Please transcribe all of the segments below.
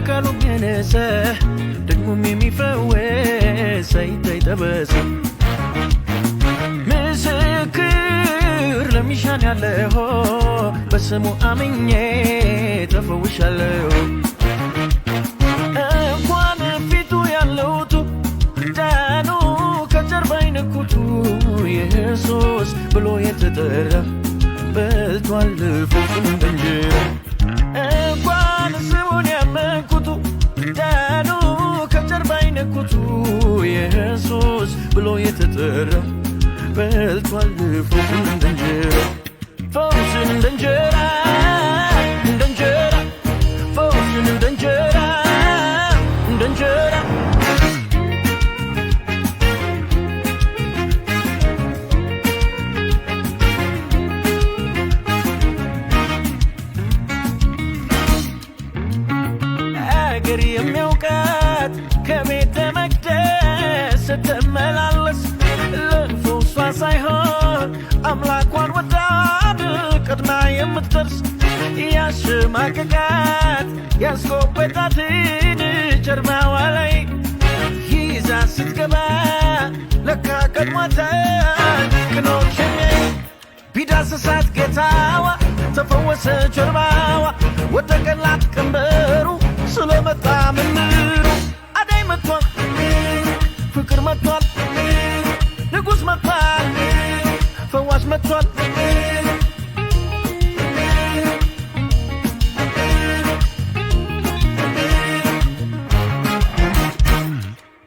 በቃሉ የነሰ ደግሞም የሚፈወስ አይጠበስ ምስክር ለሚሻን ያለው በስሙ አምኜ ተፈውሻለሁ እንኳን ፊቱ ያለውቱ ዳኑ ከጀርባይ ነኩቱ ኢየሱስ ብሎ የተጠራ በልቷል ፍጹም እንጀራ እንኳን ስሙን ያመንኩቱ ዳኑ ከጀርባይ ነኩቱ ኢየሱስ ብሎ የተጠራ በልቷል ፍጹም እንጀራ ፈውስን እንጀራ እንጀራ ፈውስን እንጀራ እንጀራ አገር የሚያውቃት ከቤተ መቅደስ ስትመላለስ ለፈውሷ ሳይሆን አምላኳን ወዳድ ቀድማ የምትደርስ ያሸማቀቃት ያስቆበጣትን ጀርባዋ ላይ ይዛ ስትገባ ለካ ቀድሟታል ቅኖችን ቢዳስሳት ጌታዋ ተፈወሰ ጀርባዋ ወደቀላት ቀንበሩ ስለመጣ መምህሩ አዳኝ መጥቷል ፍቅር መጥቷል ንጉሥ መጥቷል ፈዋሽ መጥቷል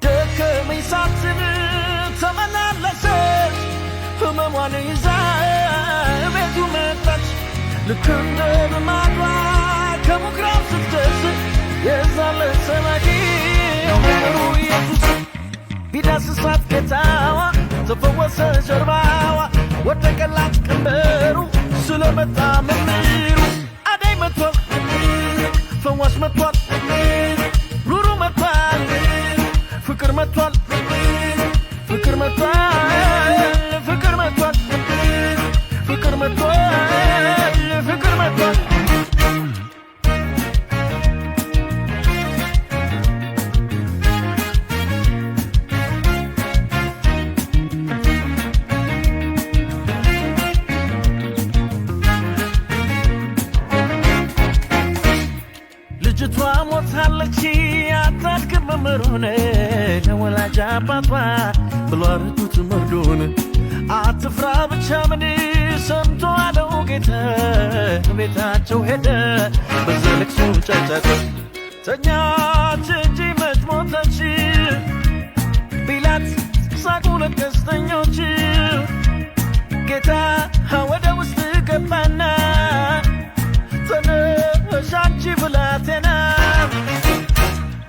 ደከመኝ ሳትል ተመላለሰች ህመሟን ይዛ ቤቱ መጣች ልክ እንደ ልማዷ ከምኩራብ ስትደርስ የዛለ ሰማቂው መምህሩ ኢየሱስ ቢዳስሳት ጌታዋ ተፈወሰ ጀርባዋ ወደቀላት ቀንበሩ ስለመጣ መምህሩ አዳኝ መጥቷል ፈዋሽ መጥቷል ሩሩ መጥቷል ፍቅር መጥቷል ፍቅር መጥቷል ፍቅር መጥቷል ፍቅር መጥቷል ፍቅር መጥቷል ልጅቷ ሞታለች አታድግም መምህሩን ለወላጅ አባቷ ብሎ አረዱት መርዶን አትፍራ ብቻ ምን ሰምቶ አለው ጌታ ቤታቸው ሄደ በዘለቅሶ ጫጫታ ተኛች እንጂ መች ሞተች ቢላት ሳቁ ለቀስተኞች ጌታ ወደ ውስጥ ገባና ተነሻንቺ ብላቴና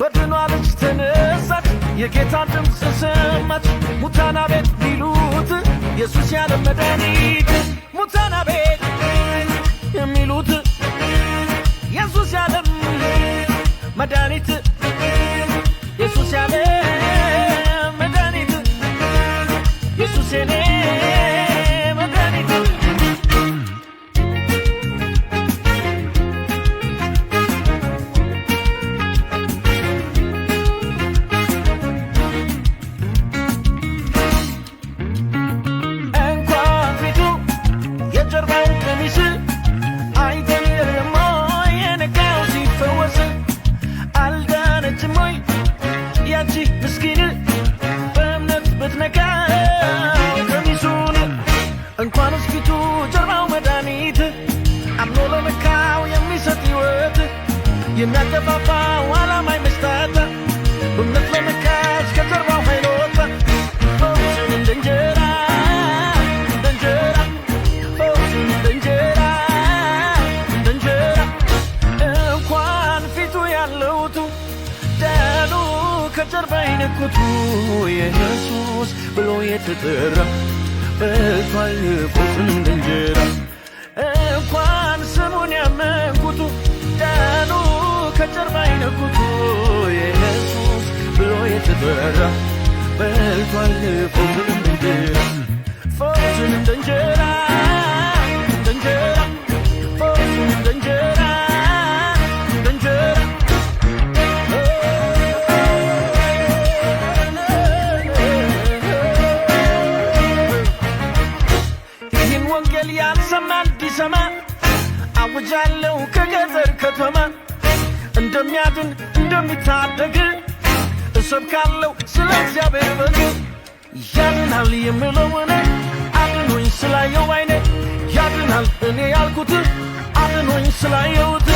በድኗለች ተነሳች የጌታን ድምፅ ሰማች ሙታና ቤት ሚሉት ኢየሱስ ያለ መድኃኒት ሙታና ቤት የሚሉት ኢየሱስ ያለ መድኃኒት ኢየሱስ ያለ መድኃኒት ኢየሱስ ያለ መድኃኒት ምስኪን በእምነት ብትነካው ቀሚሱን እንኳንስ ፊቱ ጀርባው መድኃኒት አምኖ ለነካው የሚሰጥ ሕይወት የሚያጠፋፋው ዓላማ መስጠት በእምነት ለነካች ከጀርባው ኃይል ወጣ ፈውስን እንደ እንጀራ እንደ እንጀራ ፈውስን እንደ እንጀራ እንደ እንጀራ እንኳን ፊቱ ያለውቱ ዳኑ ከጀርባይ ነኩቱ ኢየሱስ ብሎ የተጠራ በልቷል ፍጹም እንደ እንጀራ እንኳን ስሙን ያመንኩቱ ዳኑ ከጀርባይ ነኩቱ ኢየሱስ ብሎ የተጠራ በልቷል ፍጹም እንደ እንጀራ ፍጹም እንደ እንጀራ እንደ እንጀራ ፍጹም እንደ እንጀራ እንደ እንጀራ ወንጌል ያልሰማ እንዲሰማ አውጃለሁ ከገጠር ከተማ እንደሚያድን እንደሚታደግ እሰብካለሁ ስለ እግዚአብሔር በግ ያድናል የምለውን አድኖኝ ስላየው ባይኔ ያድናል እኔ ያልኩት አድኖኝ ስላየሁት